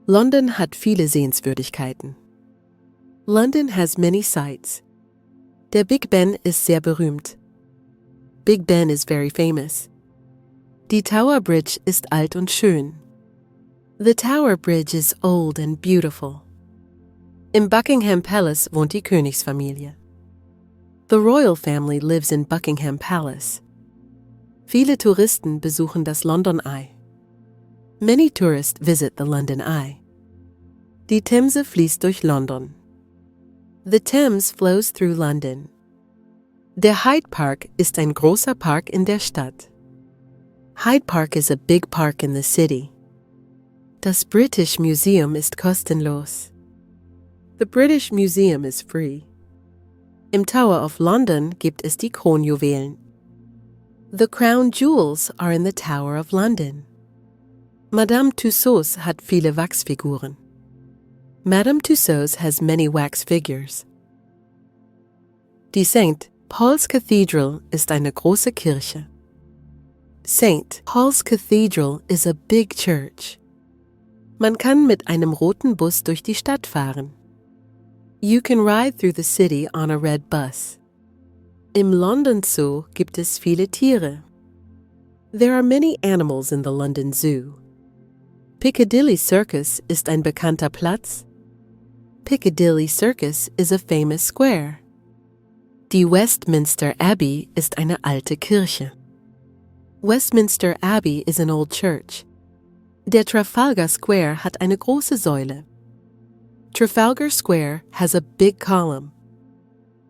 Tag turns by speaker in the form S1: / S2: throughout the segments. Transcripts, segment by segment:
S1: London hat viele Sehenswürdigkeiten. London has many sights. Der Big Ben ist sehr berühmt. Big Ben is very famous. Die Tower Bridge ist alt und schön. The Tower Bridge is old and beautiful. Im Buckingham Palace wohnt die Königsfamilie. The royal family lives in Buckingham Palace. Viele Touristen besuchen das London Eye. Many tourists visit the London Eye. Die Themse fließt durch London. The Thames flows through London. Der Hyde Park ist ein großer Park in der Stadt. Hyde Park is a big park in the city. Das British Museum ist kostenlos. The British Museum is free. Im Tower of London gibt es die Kronjuwelen. The crown jewels are in the Tower of London. Madame Tussauds hat viele Wachsfiguren. Madame Tussauds has many wax figures. Die St. Paul's Cathedral ist eine große Kirche. St. Paul's Cathedral is a big church. Man kann mit einem roten Bus durch die Stadt fahren. You can ride through the city on a red bus. Im London Zoo gibt es viele Tiere. There are many animals in the London Zoo. Piccadilly Circus ist ein bekannter Platz. Piccadilly Circus is a famous square. Die Westminster Abbey ist eine alte Kirche. Westminster Abbey is an old church. Der Trafalgar Square hat eine große Säule. Trafalgar Square has a big column.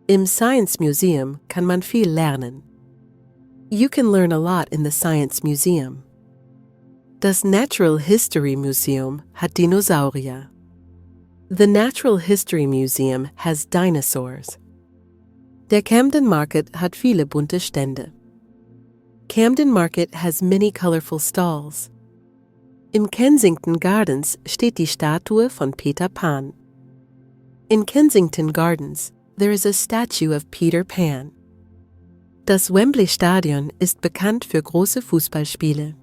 S1: Im Science Museum kann man viel lernen. You can learn a lot in the Science Museum. Das Natural History Museum hat Dinosaurier. The Natural History Museum has dinosaurs. Der Camden Market hat viele bunte Stände. Camden Market has many colorful stalls. Im Kensington Gardens steht die Statue von Peter Pan. In Kensington Gardens, there is a statue of Peter Pan. Das Wembley Stadion ist bekannt für große Fußballspiele.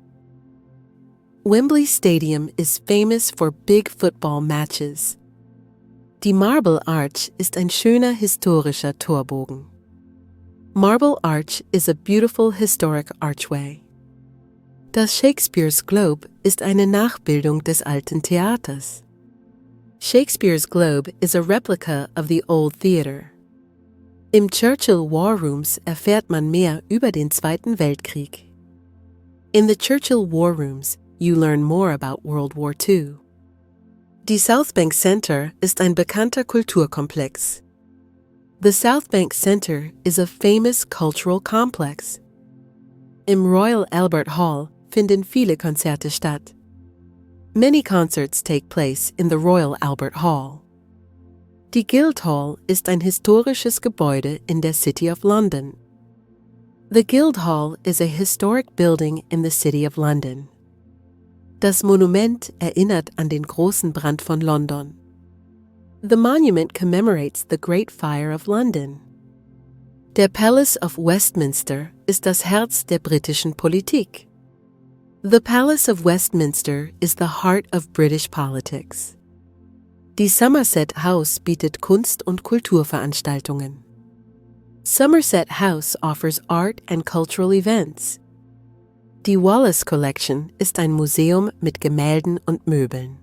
S1: Wembley Stadium is famous for big football matches. Die Marble Arch ist ein schöner historischer Torbogen. Marble Arch is a beautiful historic archway. Das Shakespeare's Globe ist eine Nachbildung des alten Theaters. Shakespeare's Globe is a replica of the old theater. Im Churchill War Rooms erfährt man mehr über den Zweiten Weltkrieg. In the Churchill War Rooms, you learn more about World War II. Die South Bank Center ist ein bekannter Kulturkomplex. The South Bank Center is a famous cultural complex. Im Royal Albert Hall finden viele Konzerte statt. Many concerts take place in the Royal Albert Hall. Die Guildhall ist ein historisches Gebäude in der City of London. The Guildhall is a historic building in the City of London. Das Monument erinnert an den großen Brand von London. The monument commemorates the Great Fire of London. Der Palace of Westminster ist das Herz der britischen Politik. The Palace of Westminster is the heart of British politics. Die Somerset House bietet Kunst- und Kulturveranstaltungen. Somerset House offers art and cultural events. Die Wallace Collection ist ein Museum mit Gemälden und Möbeln.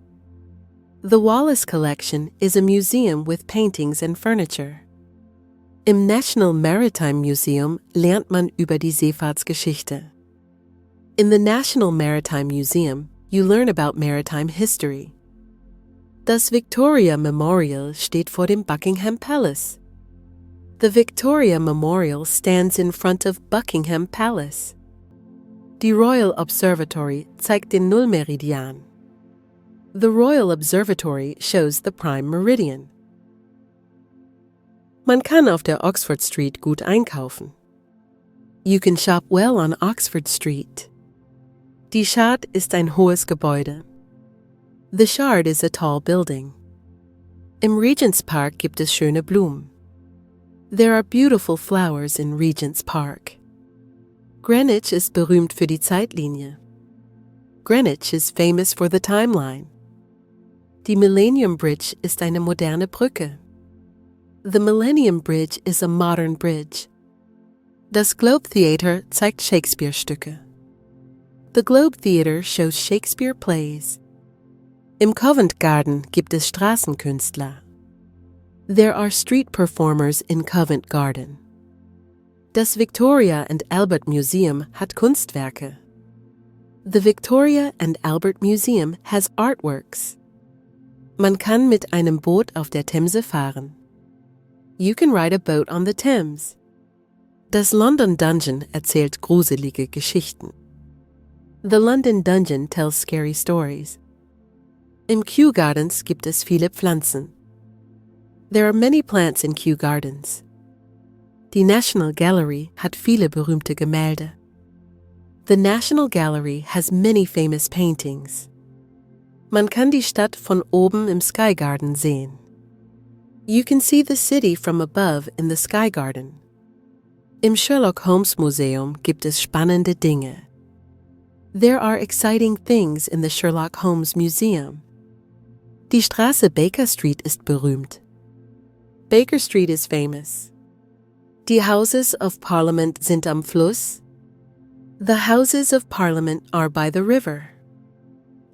S1: The Wallace Collection is a museum with paintings and furniture. Im National Maritime Museum lernt man über die Seefahrtsgeschichte. In the National Maritime Museum, you learn about maritime history. Das Victoria Memorial steht vor dem Buckingham Palace. The Victoria Memorial stands in front of Buckingham Palace. Die Royal Observatory zeigt den Nullmeridian. The Royal Observatory shows the prime meridian. Man kann auf der Oxford Street gut einkaufen. You can shop well on Oxford Street. Die Shard ist ein hohes Gebäude. The Shard is a tall building. Im Regent's Park gibt es schöne Blumen. There are beautiful flowers in Regent's Park. Greenwich ist berühmt für die Zeitlinie. Greenwich is famous for the timeline. Die Millennium Bridge ist eine moderne Brücke. The Millennium Bridge is a modern bridge. Das Globe Theatre zeigt Shakespeare-Stücke. The Globe Theatre shows Shakespeare plays. Im Covent Garden gibt es Straßenkünstler. There are street performers in Covent Garden. Das Victoria and Albert Museum hat Kunstwerke. The Victoria and Albert Museum has artworks. Man kann mit einem Boot auf der Themse fahren. You can ride a boat on the Thames. Das London Dungeon erzählt gruselige Geschichten. The London Dungeon tells scary stories. Im Kew Gardens gibt es viele Pflanzen. There are many plants in Kew Gardens. Die National Gallery hat viele berühmte Gemälde. The National Gallery has many famous paintings. Man kann die Stadt von oben im Sky Garden sehen. You can see the city from above in the Sky Garden. Im Sherlock Holmes Museum gibt es spannende Dinge. There are exciting things in the Sherlock Holmes Museum. Die Straße Baker Street ist berühmt. Baker Street is famous. Die Houses of Parliament sind am Fluss. The Houses of Parliament are by the river.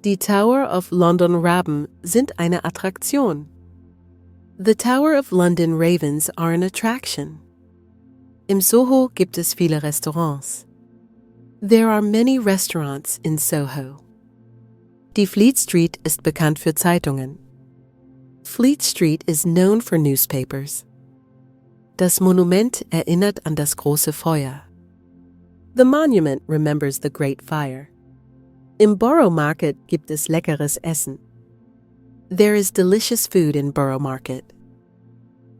S1: Die Tower of London Raben sind eine Attraktion. The Tower of London Ravens are an attraction. Im Soho gibt es viele Restaurants. There are many restaurants in Soho. Die Fleet Street ist bekannt für Zeitungen. Fleet Street is known for newspapers. Das Monument erinnert an das große Feuer. The monument remembers the Great Fire. Im Borough Market gibt es leckeres Essen. There is delicious food in Borough Market.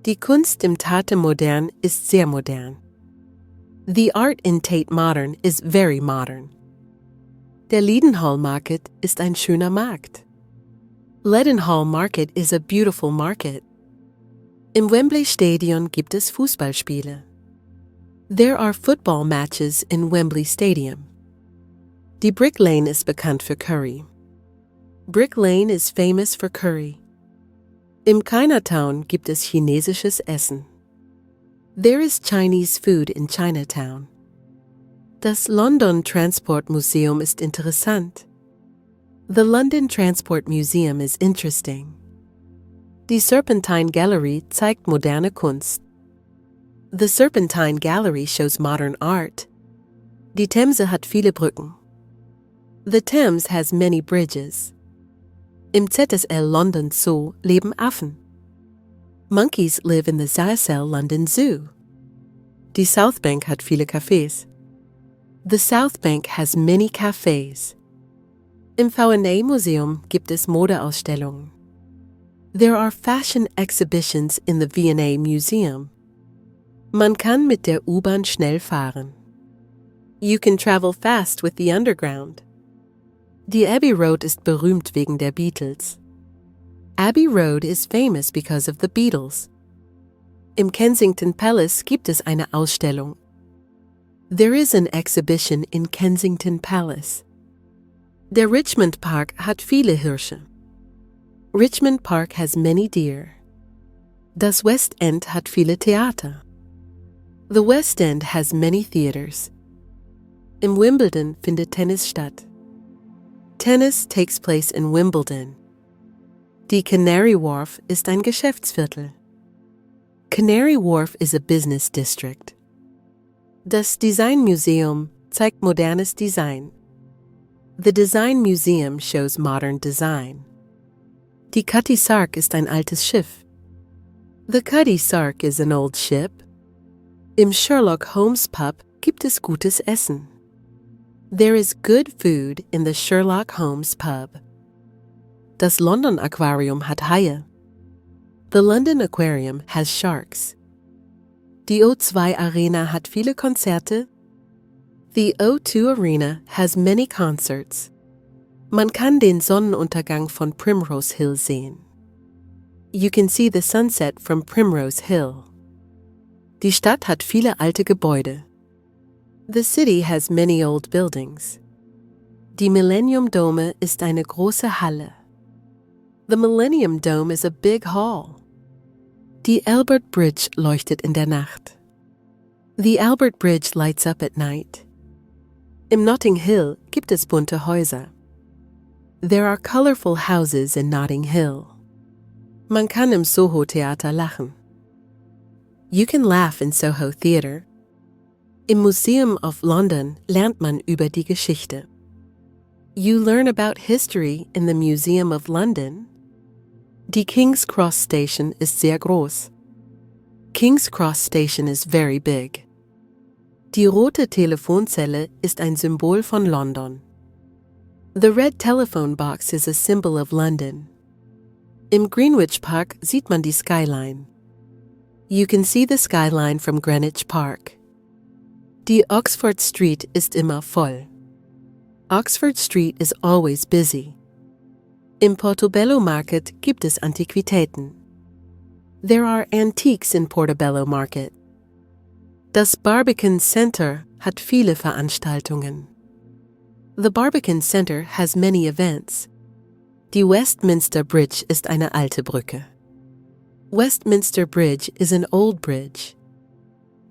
S1: Die Kunst im Tate Modern ist sehr modern. The art in Tate Modern is very modern. Der Leadenhall Market ist ein schöner Markt. Leadenhall Market is a beautiful market. Im Wembley Stadion gibt es Fußballspiele. There are football matches in Wembley Stadium. Die Brick Lane ist bekannt für Curry. Brick Lane is famous for curry. Im Chinatown gibt es chinesisches Essen. There is Chinese food in Chinatown. Das London Transport Museum ist interessant. The London Transport Museum is interesting. Die Serpentine Gallery zeigt moderne Kunst. The Serpentine Gallery shows modern art. Die Themse hat viele Brücken. The Thames has many bridges. Im ZSL London Zoo leben Affen. Monkeys live in the ZSL London Zoo. Die South Bank hat viele Cafés. The South Bank has many cafes. Im V&A Museum gibt es Modeausstellungen. There are fashion exhibitions in the V&A Museum. Man kann mit der U-Bahn schnell fahren. You can travel fast with the underground. Die Abbey Road ist berühmt wegen der Beatles. Abbey Road is famous because of the Beatles. Im Kensington Palace gibt es eine Ausstellung. There is an exhibition in Kensington Palace. Der Richmond Park hat viele Hirsche. Richmond Park has many deer. Das West End hat viele Theater. The West End has many theaters. Im Wimbledon findet Tennis statt. Tennis takes place in Wimbledon. Die Canary Wharf ist ein Geschäftsviertel. Canary Wharf is a business district. Das Design Museum zeigt modernes Design. The Design Museum shows modern design. Die Cutty Sark ist ein altes Schiff. The Cutty Sark is an old ship. Im Sherlock Holmes Pub gibt es gutes Essen. There is good food in the Sherlock Holmes Pub. Das London Aquarium hat Haie. The London Aquarium has sharks. Die O2 Arena hat viele Konzerte. The O2 Arena has many concerts. Man kann den Sonnenuntergang von Primrose Hill sehen. You can see the sunset from Primrose Hill. Die Stadt hat viele alte Gebäude. The city has many old buildings. Die Millennium Dome ist eine große Halle. The Millennium Dome is a big hall. Die Albert Bridge leuchtet in der Nacht. The Albert Bridge lights up at night. Im Notting Hill gibt es bunte Häuser. There are colorful houses in Notting Hill. Man kann im Soho Theater lachen. You can laugh in Soho Theatre. Im Museum of London lernt man über die Geschichte. You learn about history in the Museum of London. Die King's Cross Station ist sehr groß. King's Cross Station is very big. Die rote Telefonzelle ist ein Symbol von London. The red telephone box is a symbol of London. Im Greenwich Park sieht man die Skyline. You can see the skyline from Greenwich Park. Die Oxford Street ist immer voll. Oxford Street is always busy. Im Portobello Market gibt es Antiquitäten. There are antiques in Portobello Market. Das Barbican Center hat viele Veranstaltungen. The Barbican Center has many events. Die Westminster Bridge ist eine alte Brücke. Westminster Bridge is an old bridge.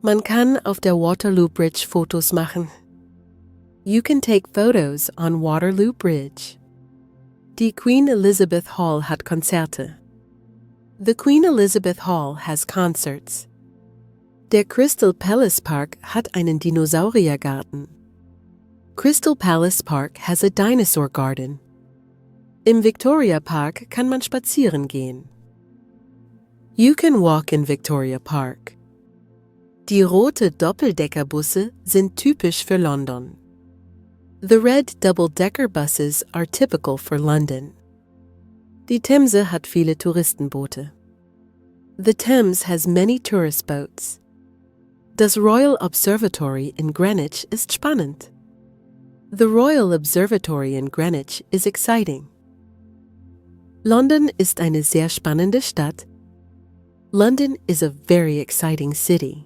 S1: Man kann auf der Waterloo Bridge Fotos machen. You can take photos on Waterloo Bridge. Die Queen Elizabeth Hall hat Konzerte. The Queen Elizabeth Hall has concerts. Der Crystal Palace Park hat einen Dinosauriergarten. Crystal Palace Park has a dinosaur garden. Im Victoria Park kann man spazieren gehen. You can walk in Victoria Park. Die rote Doppeldeckerbusse sind typisch für London. The red double-decker buses are typical for London. Die Themse hat viele Touristenboote. The Thames has many tourist boats. Das Royal Observatory in Greenwich ist spannend. The Royal Observatory in Greenwich is exciting. London ist eine sehr spannende Stadt. London is a very exciting city.